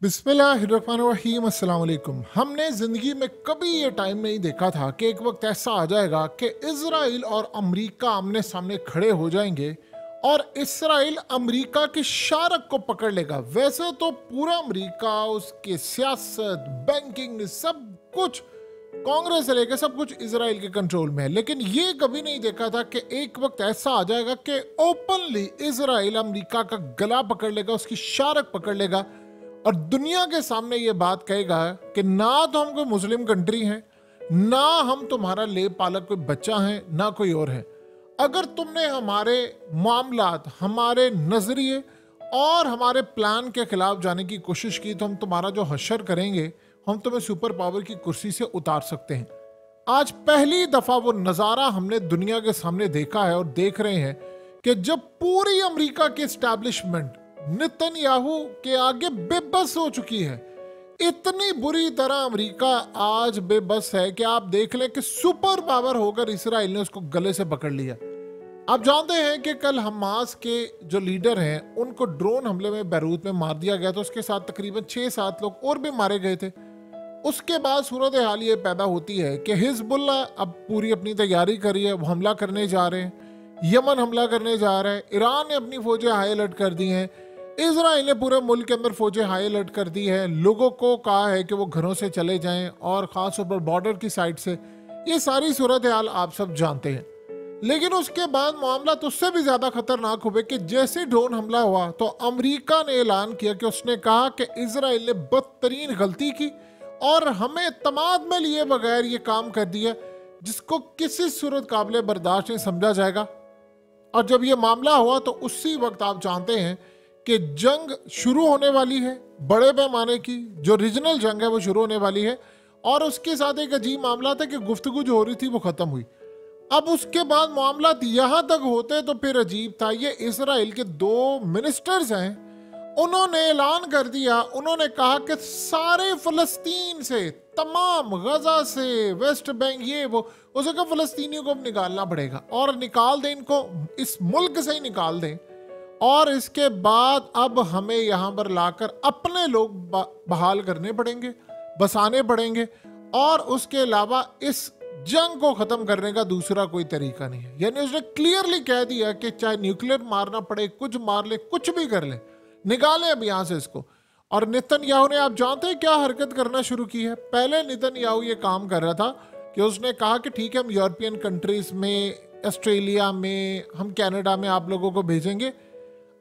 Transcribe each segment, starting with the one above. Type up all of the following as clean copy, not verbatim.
बिस्मिल्लाहिर्रहमानिर्रहीम अस्सलाम वालेकुम। हमने ज़िंदगी में कभी ये टाइम नहीं देखा था कि एक वक्त ऐसा आ जाएगा कि इज़राइल और अमेरिका आमने सामने खड़े हो जाएंगे और इसराइल अमेरिका की शारक को पकड़ लेगा। वैसे तो पूरा अमेरिका, उसकी सियासत, बैंकिंग, सब कुछ, कांग्रेस से लेकर सब कुछ इजराइल के कंट्रोल में है, लेकिन ये कभी नहीं देखा था कि एक वक्त ऐसा आ जाएगा कि ओपनली इजराइल अमेरिका का गला पकड़ लेगा, उसकी शारक पकड़ लेगा और दुनिया के सामने ये बात कहेगा कि ना तो हम कोई मुस्लिम कंट्री हैं, ना हम तुम्हारा ले पालक कोई बच्चा है, ना कोई और है। अगर तुमने हमारे मामलात, हमारे नजरिए और हमारे प्लान के खिलाफ जाने की कोशिश की तो हम तुम्हारा जो हशर करेंगे, हम तुम्हें सुपर पावर की कुर्सी से उतार सकते हैं। आज पहली दफा वो नजारा हमने दुनिया के सामने देखा है और देख रहे हैं कि जब पूरी अमेरिका की एस्टैब्लिशमेंट नेतन्याहू के आगे बेबस हो चुकी है। इतनी बुरी तरह अमेरिका आज बेबस है कि आप देख लें कि सुपर पावर होकर इसराइल ने उसको गले से पकड़ लिया। आप जानते हैं कि कल हमास के जो लीडर हैं उनको ड्रोन हमले में बैरूत में मार दिया गया था। उसके साथ तकरीबन 6-7 लोग और भी मारे गए थे। उसके बाद सूरत हाल ये पैदा होती है कि हिजबुल्ला अब पूरी अपनी तैयारी करी है, वो हमला करने जा रहे हैं। यमन हमला करने जा रहा है। ईरान ने अपनी फौजें हाई अलर्ट कर दी हैं। इजराइल ने पूरे मुल्क के अंदर फौजें हाई अलर्ट कर दी है। लोगों को कहा है कि वो घरों से चले जाएं और ख़ास तौर पर बॉर्डर की साइड से। ये सारी सूरत हाल आप सब जानते हैं। लेकिन उसके बाद मामला तो उससे भी ज़्यादा खतरनाक हुए कि जैसे ड्रोन हमला हुआ तो अमेरिका ने ऐलान किया कि उसने कहा कि इजराइल ने बदतरीन गलती की और हमें तमाद में लिए बगैर ये काम कर दिया जिसको किसी सूरत काबिल बर्दाश्त नहीं समझा जाएगा। और जब ये मामला हुआ तो उसी वक्त आप जानते हैं कि जंग शुरू होने वाली है, बड़े पैमाने की जो रीजनल जंग है वो शुरू होने वाली है। और उसके साथ एक अजीब मामला था कि गुफ्तगू जो हो रही थी वो ख़त्म हुई। अब उसके बाद मामला यहाँ तक होते तो फिर अजीब था। ये इसराइल के 2 मिनिस्टर्स हैं, उन्होंने ऐलान कर दिया, उन्होंने कहा कि सारे फ़लस्तीन से, तमाम गजा से, वेस्ट बैंक, ये वो, उसे कहा फ़लस्तीनियों को अब निकालना पड़ेगा और निकाल दें इनको, इस मुल्क से ही निकाल दें। और इसके बाद अब हमें यहाँ पर लाकर अपने लोग बहाल करने पड़ेंगे, बसाने पड़ेंगे। और उसके अलावा इस जंग को ख़त्म करने का दूसरा कोई तरीका नहीं है। यानी उसने क्लियरली कह दिया कि चाहे न्यूक्लियर मारना पड़े, कुछ मार ले, कुछ भी कर ले, निकालें अब यहाँ से इसको। और नेतन्याहू ने, आप जानते हैं क्या हरकत करना शुरू की है। पहले नेतन्याहू ये काम कर रहा था कि उसने कहा कि ठीक है हम यूरोपियन कंट्रीज़ में, ऑस्ट्रेलिया में, हम कनाडा में आप लोगों को भेजेंगे।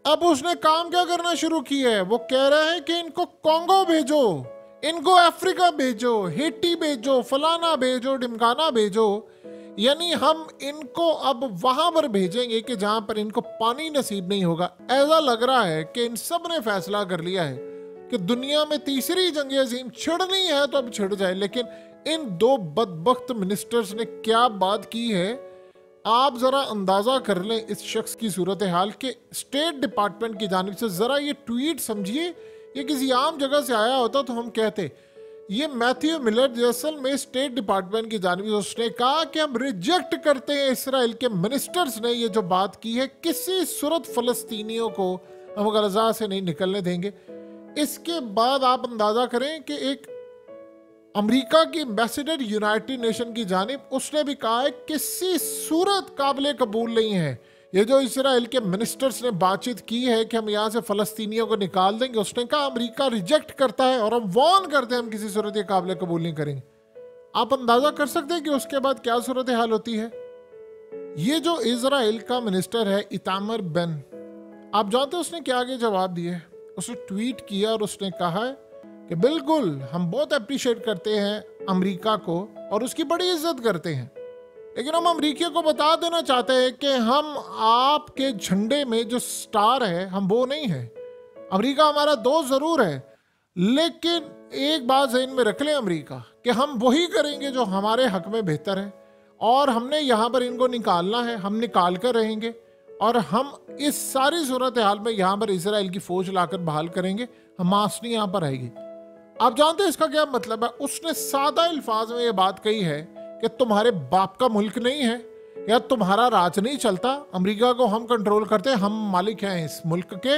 अब उसने काम क्या करना शुरू किया है, वो कह रहा है कि इनको कॉन्गो भेजो, इनको अफ्रीका भेजो, हेटी भेजो, फलाना भेजो, ढिमकाना भेजो। यानी हम इनको अब वहां पर भेजेंगे कि जहां पर इनको पानी नसीब नहीं होगा। ऐसा लग रहा है कि इन सब ने फैसला कर लिया है कि दुनिया में तीसरी जंग अजीम छिड़नी है तो अब छिड़ जाए। लेकिन इन 2 बदबख्त मिनिस्टर्स ने क्या बात की है, आप ज़रा अंदाज़ा कर लें इस शख्स की सूरत हाल के। स्टेट डिपार्टमेंट की जानिब से ज़रा ये ट्वीट समझिए, ये किसी आम जगह से आया होता तो हम कहते। ये मैथ्यू मिलर जैसल में स्टेट डिपार्टमेंट की जानिब से उसने कहा कि हम रिजेक्ट करते हैं, इसराइल के मिनिस्टर्स ने ये जो बात की है, किसी सूरत फ़लस्तीनियों को हम गजा से नहीं निकलने देंगे। इसके बाद आप अंदाज़ा करें कि एक अमेरिका की एम्बेसडर यूनाइटेड नेशन की जानिब, उसने भी कहा है किसी सूरत काबिल कबूल नहीं है ये जो इसराइल के मिनिस्टर्स ने बातचीत की है कि हम यहाँ से फ़लस्तीनियों को निकाल देंगे। उसने कहा अमेरिका रिजेक्ट करता है और हम वार्न करते हैं हम किसी सूरत ये काबिल कबूल नहीं करेंगे। आप अंदाज़ा कर सकते हैं कि उसके बाद क्या सूरत हाल होती है। ये जो इसराइल का मिनिस्टर है इतामर बेन, आप जानते हैं उसने क्या आगे जवाब दिया है। उसने ट्वीट किया और उसने कहा है कि बिल्कुल हम बहुत अप्रिशिएट करते हैं अमेरिका को और उसकी बड़ी इज्जत करते हैं, लेकिन हम अमेरिकियों को बता देना चाहते हैं कि हम आपके झंडे में जो स्टार है हम वो नहीं है। अमेरिका हमारा दोस्त ज़रूर है, लेकिन एक बात ज़हन में रख लें अमेरिका, कि हम वही करेंगे जो हमारे हक में बेहतर है और हमने यहाँ पर इनको निकालना है, हम निकाल कर रहेंगे और हम इस सारी सूरत हाल में यहाँ पर इसराइल की फ़ौज लाकर बहाल करेंगे, हमास नहीं यहाँ पर आएगी। आप जानते हैं इसका क्या मतलब है। उसने सादा अल्फाज में ये बात कही है कि तुम्हारे बाप का मुल्क नहीं है या तुम्हारा राज नहीं चलता, अमेरिका को हम कंट्रोल करते हैं, हम मालिक हैं इस मुल्क के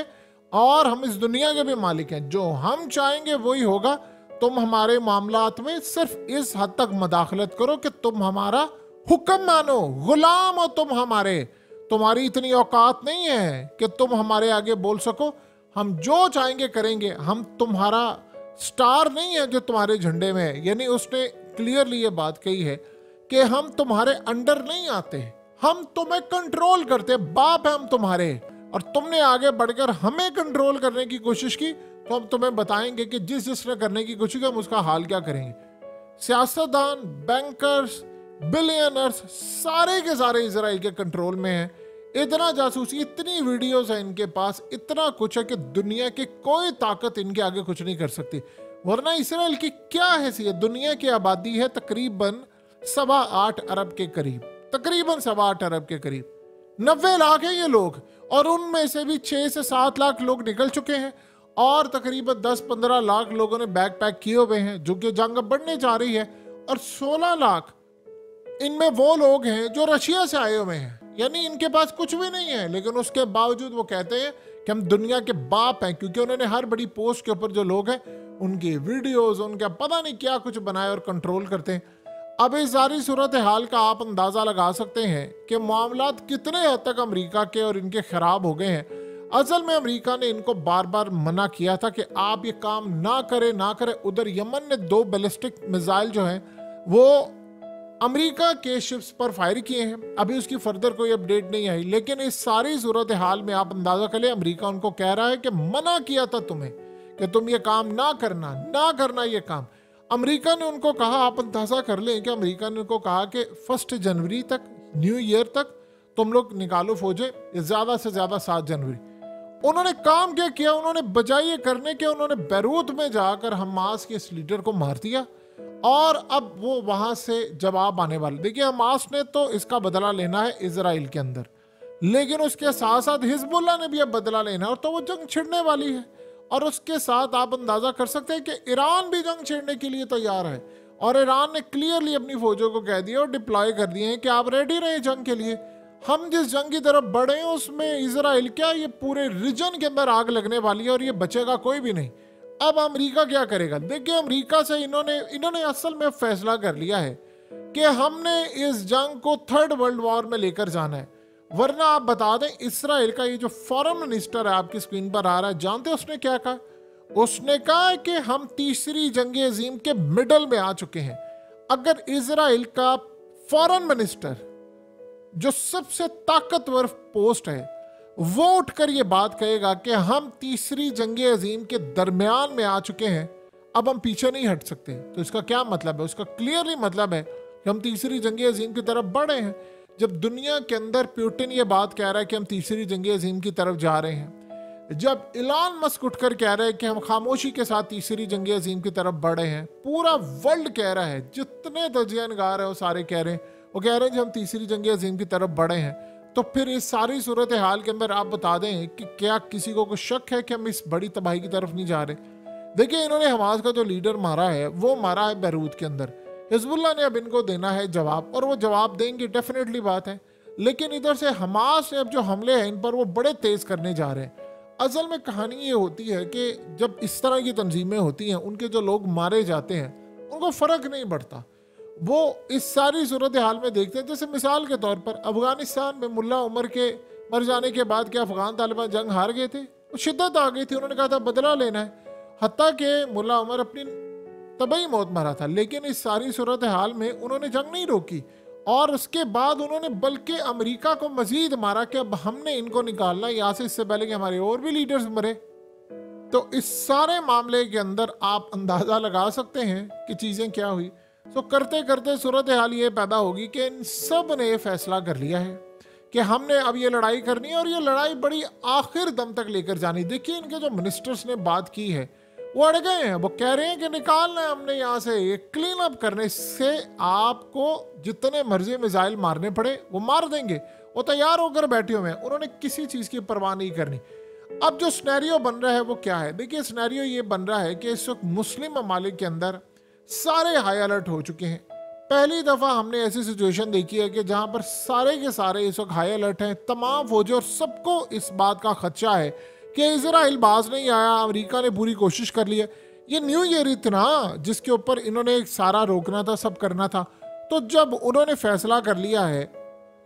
और हम इस दुनिया के भी मालिक हैं, जो हम चाहेंगे वही होगा। तुम हमारे मामलात में सिर्फ इस हद तक मदाखलत करो कि तुम हमारा हुक्म मानो, गुलाम हो तुम हमारे। तुम्हारी इतनी औकात नहीं है कि तुम हमारे आगे बोल सको हम जो चाहेंगे करेंगे। हम तुम्हारा स्टार नहीं है जो तुम्हारे झंडे में है। यानी उसने क्लियरली ये बात कही है कि हम तुम्हारे अंडर नहीं आते, हम तुम्हें कंट्रोल करते, बाप है हम तुम्हारे। और तुमने आगे बढ़कर हमें कंट्रोल करने की कोशिश की तो हम तुम्हें बताएंगे कि जिसने करने की कोशिश की हम उसका हाल क्या करेंगे। सियासतदान, बैंकर्स, बिलियनर्स सारे के सारे इजराइल के कंट्रोल में हैं। इतना जासूसी, इतनी वीडियोस है इनके पास, इतना कुछ है कि दुनिया की कोई ताकत इनके आगे कुछ नहीं कर सकती। वरना इजराइल की क्या हैसियत, दुनिया की आबादी है तकरीबन 8.25 अरब के करीब, तकरीबन 8.25 अरब के करीब, 90 लाख है ये लोग, और उनमें से भी 6 से 7 लाख लोग निकल चुके हैं और तकरीबन 10-15 लाख लोगों ने बैग पैक किए हुए हैं, जो कि जंग बढ़ने जा रही है। और 16 लाख इनमें वो लोग हैं जो रशिया से आए हुए हैं, यानी इनके पास कुछ भी नहीं है, लेकिन उसके बावजूद वो कहते हैं कि हम दुनिया के बाप हैं, क्योंकि उन्होंने हर बड़ी पोस्ट के ऊपर जो लोग हैं उनकी वीडियोस, उनका पता नहीं क्या कुछ बनाए और कंट्रोल करते हैं। अब इस सारी सूरत हाल का आप अंदाज़ा लगा सकते हैं कि मामलात कितने हद तक अमेरिका के और इनके ख़राब हो गए हैं। असल में अमेरिका ने इनको बार बार मना किया था कि आप ये काम ना करें, ना करें। उधर यमन ने 2 बैलिस्टिक मिसाइल जो हैं वो अमेरिका के शिप्स पर फायर किए हैं। अभी उसकी फर्दर कोई अपडेट नहीं आई, लेकिन इस सारी सूरत हाल में आप अंदाजा कर ले, अमेरिका उनको कह रहा है कि मना किया था तुम्हें कि तुम ये काम ना करना, ना करना ये काम। अमेरिका ने उनको कहा, आप अंदाजा कर लें कि अमेरिका ने उनको कहा कि 1 जनवरी तक, न्यू ईयर तक तुम लोग निकालो फौजें, ज़्यादा से ज़्यादा 7 जनवरी। उन्होंने काम क्या किया, उन्होंने बजाय ये करने के उन्होंने बैरूत में जाकर हमास के इस लीडर को मार दिया और अब वो वहां से जवाब आने वाले। देखिए, हमास ने तो इसका बदला लेना है इजराइल के अंदर, लेकिन उसके साथ साथ हिजबुल्लाह ने भी अब बदला लेना है और तो वो जंग छिड़ने वाली है। और उसके साथ आप अंदाजा कर सकते हैं कि ईरान भी जंग छेड़ने के लिए तैयार है और ईरान ने क्लियरली अपनी फौजों को कह दिया और डिप्लॉय कर दिए हैं कि आप रेडी रहे जंग के लिए। हम जिस जंग की तरफ बढ़े हैं उसमें इजराइल क्या, ये पूरे रीजन के अंदर आग लगने वाली है और ये बचेगा कोई भी नहीं। अब अमेरिका क्या करेगा? देखिए, अमेरिका से इन्होंने असल में फैसला कर लिया है कि हमने इस जंग को 3rd वर्ल्ड वॉर में लेकर जाना है। वरना आप बता दें, इसराइल का ये जो फॉरेन मिनिस्टर है आपकी स्क्रीन पर आ रहा है, जानते हैं उसने क्या कहा? उसने कहा कि हम तीसरी जंग अजीम के मिडल में आ चुके हैं। अगर इसराइल का फॉरेन मिनिस्टर, जो सबसे ताकतवर पोस्ट है, वो उठकर ये बात कहेगा कि हम तीसरी जंग अजीम के दरमियान में आ चुके हैं, अब हम पीछे नहीं हट सकते, तो इसका क्या मतलब है? उसका क्लियरली मतलब है कि हम तीसरी जंग अजीम की तरफ बढ़े हैं। जब दुनिया के अंदर पुतिन ये बात कह रहा है कि हम तीसरी जंग अजीम की तरफ जा रहे हैं, जब इलान मस्क उठकर कह रहे हैं कि हम खामोशी के साथ तीसरी जंग अजीम की तरफ बढ़े हैं, पूरा वर्ल्ड कह रहा है, जितने तजियानगार हैं वो सारे कह रहे हैं, वो कह रहे हैं कि हम तीसरी जंग अजीम की तरफ बढ़े हैं, तो फिर इस सारी सूरत हाल के अंदर आप बता दें कि क्या किसी को शक है कि हम इस बड़ी तबाही की तरफ नहीं जा रहे? देखिए, इन्होंने हमास का जो लीडर मारा है वो मारा है बैरूत के अंदर। हिजबुल्लाह ने अब इनको देना है जवाब, और वो जवाब देंगे, डेफिनेटली बात है। लेकिन इधर से हमास ने अब जो हमले हैं इन पर वो बड़े तेज करने जा रहे हैं। असल में कहानी ये होती है कि जब इस तरह की तंजीमें होती हैं, उनके जो लोग मारे जाते हैं उनको फ़र्क नहीं पड़ता। वो इस सारी सूरत हाल में देखते हैं, जैसे मिसाल के तौर पर अफगानिस्तान में मुल्ला उमर के मर जाने के बाद क्या अफगान तालिबान जंग हार गए थे? शिद्दत आ गई थी, उन्होंने कहा था बदला लेना है, हत्ता कि मुल्ला उमर अपनी तबाही मौत मरा था। लेकिन इस सारी सूरत हाल में उन्होंने जंग नहीं रोकी और उसके बाद उन्होंने बल्कि अमेरिका को मजीद मारा कि अब हमने इनको निकालना यहाँ से, इससे पहले कि हमारे और भी लीडर्स मरे। तो इस सारे मामले के अंदर आप अंदाज़ा लगा सकते हैं कि चीज़ें क्या हुई। तो करते करते सूरत हाल ये पैदा होगी कि इन सब ने फैसला कर लिया है कि हमने अब ये लड़ाई करनी है और ये लड़ाई बड़ी आखिर दम तक लेकर जानी। देखिए, इनके जो मिनिस्टर्स ने बात की है वो अड़ गए हैं, वो कह रहे हैं कि निकालना है हमने यहाँ से, ये क्लीन अप करने से आपको जितने मर्जी मिसाइल मारने पड़े वो मार देंगे, वो तैयार होकर बैठे हुए हैं, उन्होंने किसी चीज़ की परवाह नहीं करनी। अब जो सिनेरियो बन रहा है वो क्या है? देखिए, सिनेरियो ये बन रहा है कि इस वक्त मुस्लिम ममालिक के अंदर सारे हाई अलर्ट हो चुके हैं। पहली दफ़ा हमने ऐसी सिचुएशन देखी है कि जहाँ पर सारे के सारे इस वक्त हाई अलर्ट हैं, तमाम फौजी, और सबको इस बात का खदशा है कि इजराइल बाज नहीं आया, अमेरिका ने पूरी कोशिश कर ली है। ये न्यू ईयर इतना जिसके ऊपर इन्होंने सारा रोकना था, सब करना था। तो जब उन्होंने फैसला कर लिया है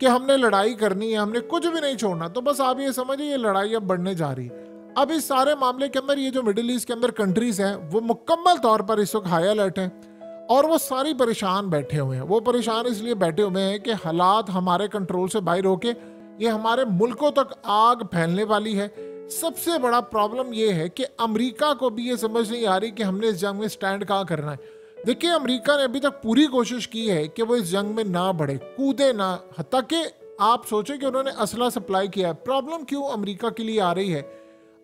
कि हमने लड़ाई करनी है, हमने कुछ भी नहीं छोड़ना, तो बस आप ये समझिए ये लड़ाई अब बढ़ने जा रही है। अब इस सारे मामले के अंदर ये जो मिडिल ईस्ट के अंदर कंट्रीज हैं वो मुकम्मल तौर पर इस वक्त हाई अलर्ट हैं और वो सारी परेशान बैठे हुए हैं। वो परेशान इसलिए बैठे हुए हैं कि हालात हमारे कंट्रोल से बाहर होके ये हमारे मुल्कों तक आग फैलने वाली है। सबसे बड़ा प्रॉब्लम ये है कि अमेरिका को भी ये समझ नहीं आ रही कि हमने इस जंग में स्टैंड कहाँ करना है। देखिए, अमेरिका ने अभी तक पूरी कोशिश की है कि वो इस जंग में ना बढ़े, कूदे ना, हत्ता कि आप सोचें कि उन्होंने असला सप्लाई किया है। प्रॉब्लम क्यों अमेरिका के लिए आ रही है?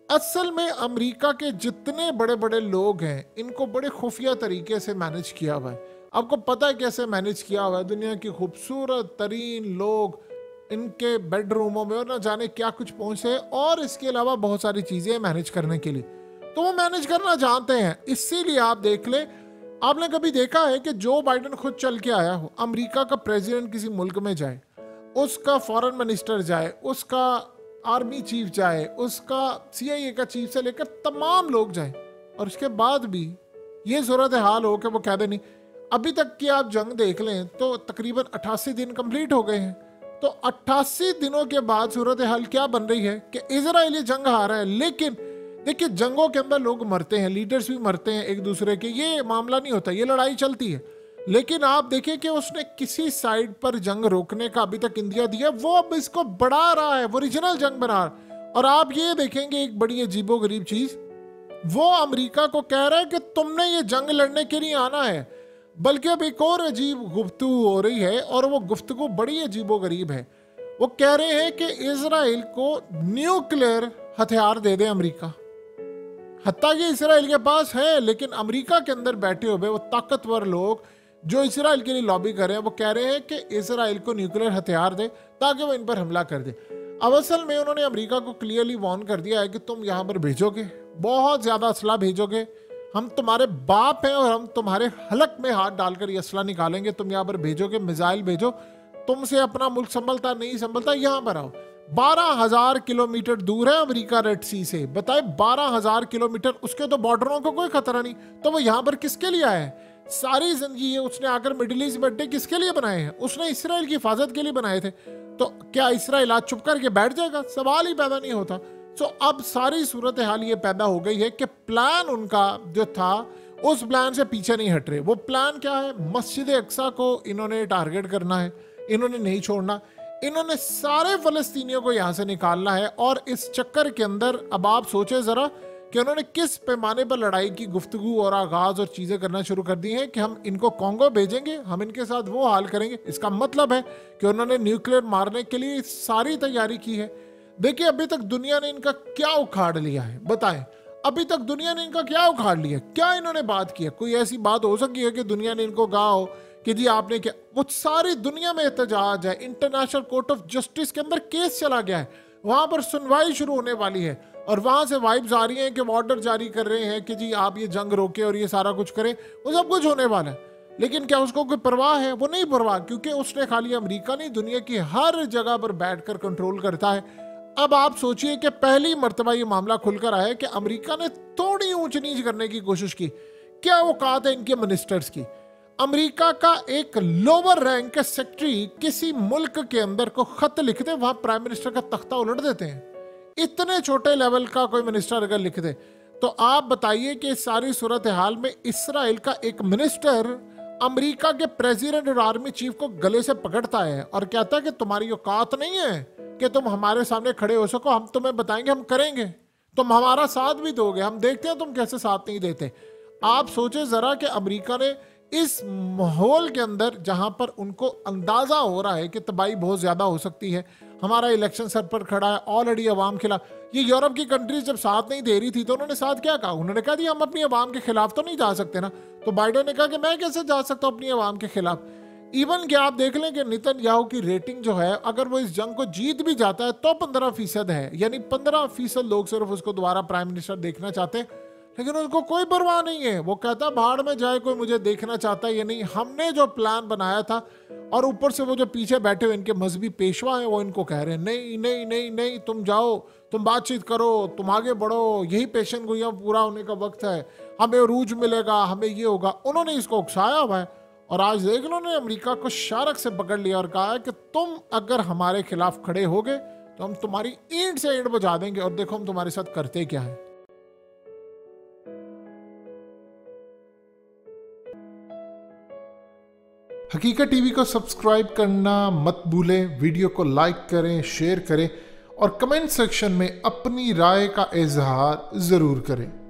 असल में अमेरिका के जितने बड़े बड़े लोग हैं इनको बड़े खुफिया तरीके से मैनेज किया हुआ है। आपको पता है कैसे मैनेज किया हुआ है? दुनिया की खूबसूरत तरीन लोग इनके बेडरूमों में और ना जाने क्या कुछ पहुंचे, और इसके अलावा बहुत सारी चीजें मैनेज करने के लिए, तो वो मैनेज करना जानते हैं। इसीलिए आप देख ले, आपने कभी देखा है कि जो बाइडेन खुद चल के आया हो, अमेरिका का प्रेसिडेंट किसी मुल्क में जाए, उसका फॉरेन मिनिस्टर जाए, उसका आर्मी चीफ जाए, उसका CIA का चीफ से लेकर तमाम लोग जाए, और उसके बाद भी ये सूरत हाल हो कि वो कह दे नहीं। अभी तक की आप जंग देख लें तो तकरीबन 88 दिन कंप्लीट हो गए हैं। तो 88 दिनों के बाद सूरत हाल क्या बन रही है कि इजराइल जंग हारा है। लेकिन देखिए, जंगों के अंदर लोग मरते हैं, लीडर्स भी मरते हैं एक दूसरे के, ये मामला नहीं होता, ये लड़ाई चलती है। लेकिन आप देखिए कि उसने किसी साइड पर जंग रोकने का अभी तक इंदिया दिया, वो अब इसको बढ़ा रहा है, वो ओरिजिनल जंग बना रहा है। और आप ये देखेंगे एक बड़ी अजीबो गरीब चीज, वो अमेरिका को कह रहा है कि तुमने ये जंग लड़ने के लिए आना है। बल्कि अब एक और अजीब गुफ्तगू हो रही है, और वो गुफ्तगू बड़ी अजीबो गरीब है। वो कह रहे हैं कि इजराइल को न्यूक्लियर हथियार दे दे अमेरिका। हत्ता कि इसराइल के पास है, लेकिन अमेरिका के अंदर बैठे हुए वो ताकतवर लोग जो इसराइल के लिए लॉबी कर रहे हैं, वो कह रहे हैं कि इसराइल को न्यूक्लियर हथियार दे ताकि वो इन पर हमला कर दे। अब असल में उन्होंने अमेरिका को क्लियरली वार्न कर दिया है कि तुम यहाँ पर भेजोगे, बहुत ज़्यादा असला भेजोगे, हम तुम्हारे बाप हैं और हम तुम्हारे हलक में हाथ डालकर ये असला निकालेंगे। तुम यहाँ पर भेजोगे, मिसाइल भेजो, तुमसे अपना मुल्क संभलता नहीं संभलता, यहाँ पर आओ। 12,000 किलोमीटर दूर है अमेरिका रेड सी से, बताए 12,000 किलोमीटर, उसके तो बॉर्डरों को कोई खतरा नहीं, तो वो यहाँ पर किसके लिए आया है? सारी जिंदगी ये उसने आकर मिडिल ईस्ट में अड्डे किसके लिए बनाए हैं? उसने इसराइल की हिफाजत के लिए बनाए थे। तो क्या इसराइल आज चुप करके बैठ जाएगा? सवाल ही पैदा नहीं होता। सो अब सारी सूरत हाल ये पैदा हो गई है कि प्लान उनका जो था उस प्लान से पीछे नहीं हट रहे। वो प्लान क्या है? मस्जिद अक्सा को इन्होंने टारगेट करना है, इन्होंने नहीं छोड़ना, इन्होंने सारे फलस्तीनियों को यहाँ से निकालना है। और इस चक्कर के अंदर अब आप सोचे जरा कि उन्होंने किस पैमाने पर लड़ाई की गुफ्तगू और आगाज और चीजें करना शुरू कर दी हैं कि हम इनको कॉन्गो भेजेंगे, हम इनके साथ वो हाल करेंगे। इसका मतलब है कि उन्होंने न्यूक्लियर मारने के लिए सारी तैयारी की है। देखिए, अभी तक दुनिया ने इनका क्या उखाड़ लिया है, बताएं, अभी तक दुनिया ने इनका क्या उखाड़ लिया? क्या इन्होंने बात की है? कोई ऐसी बात हो सकी है कि दुनिया ने इनको कहा हो कि जी आपने क्या? वो सारी दुनिया में एहतजाज है, इंटरनेशनल कोर्ट ऑफ जस्टिस के अंदर केस चला गया है, वहां पर सुनवाई शुरू होने वाली है, और वहां से वाइब्स आ रही हैं कि ऑर्डर जारी कर रहे हैं कि जी आप ये जंग रोके और ये सारा कुछ करें। वो सब कुछ होने वाला है, लेकिन क्या उसको कोई परवाह है? वो नहीं परवाह, क्योंकि उसने खाली अमेरिका नहीं, दुनिया की हर जगह पर बैठकर कंट्रोल करता है। अब आप सोचिए कि पहली मर्तबा ये मामला खुलकर आया कि अमेरिका ने थोड़ी ऊंच नीच करने की कोशिश की। क्या औकात है इनके मिनिस्टर्स की? अमेरिका का एक लोअर रैंक के सेक्रेटरी किसी मुल्क के अंदर को खत लिख दे, वहां प्राइम मिनिस्टर का तख्ता उलट देते हैं। इतने छोटे लेवल का कोई मिनिस्टर अगर लिख दे, तो आप बताइए कि इस सारी सूरत हाल में इसराइल का एक मिनिस्टर अमेरिका के प्रेसिडेंट और आर्मी चीफ को गले से पकड़ता है और कहता है कि तुम्हारी औकात नहीं है कि तुम हमारे सामने खड़े हो सको, हम तुम्हें बताएंगे, हम करेंगे, तुम हमारा साथ भी दोगे, हम देखते हैं तुम कैसे साथ नहीं देते। आप सोचे जरा कि अमेरिका ने इस माहौल के अंदर जहां पर उनको अंदाजा हो रहा है कि तबाही बहुत ज्यादा हो सकती है, हमारा इलेक्शन सर पर खड़ा है, ऑलरेडी अवाम खिलाफ, ये यूरोप की कंट्रीज जब साथ नहीं दे रही थी तो उन्होंने साथ क्या कहा? उन्होंने कहा जी हम अपनी अवाम के खिलाफ तो नहीं जा सकते ना। तो बाइडेन ने कहा कि मैं कैसे जा सकता हूं अपनी अवाम के खिलाफ। इवन कि आप देख लें कि नेतन्याहू की रेटिंग जो है, अगर वो इस जंग को जीत भी जाता है तो 15% है, यानी 15% लोग सिर्फ उसको दोबारा प्राइम मिनिस्टर देखना चाहते हैं। लेकिन उसको कोई परवाह नहीं है। वो कहता भाड़ में जाए, कोई मुझे देखना चाहता है या नहीं। हमने जो प्लान बनाया था, और ऊपर से वो जो पीछे बैठे हुए इनके मजहबी पेशवा हैं वो इनको कह रहे हैं नहीं नहीं नहीं नहीं, तुम जाओ, तुम बातचीत करो, तुम आगे बढ़ो, यही पेशन गोइयां पूरा होने का वक्त है, हमें रूज मिलेगा, हमें ये होगा। उन्होंने इसको उकसाया हुआ है। और आज देख लो, उन्होंने अमेरिका को शारक से पकड़ लिया और कहा है कि तुम अगर हमारे खिलाफ खड़े होगे तो हम तुम्हारी ईंट से ईंट बजा देंगे, और देखो हम तुम्हारे साथ करते क्या है। हकीकत टीवी को सब्सक्राइब करना मत भूलें, वीडियो को लाइक करें, शेयर करें और कमेंट सेक्शन में अपनी राय का इजहार जरूर करें।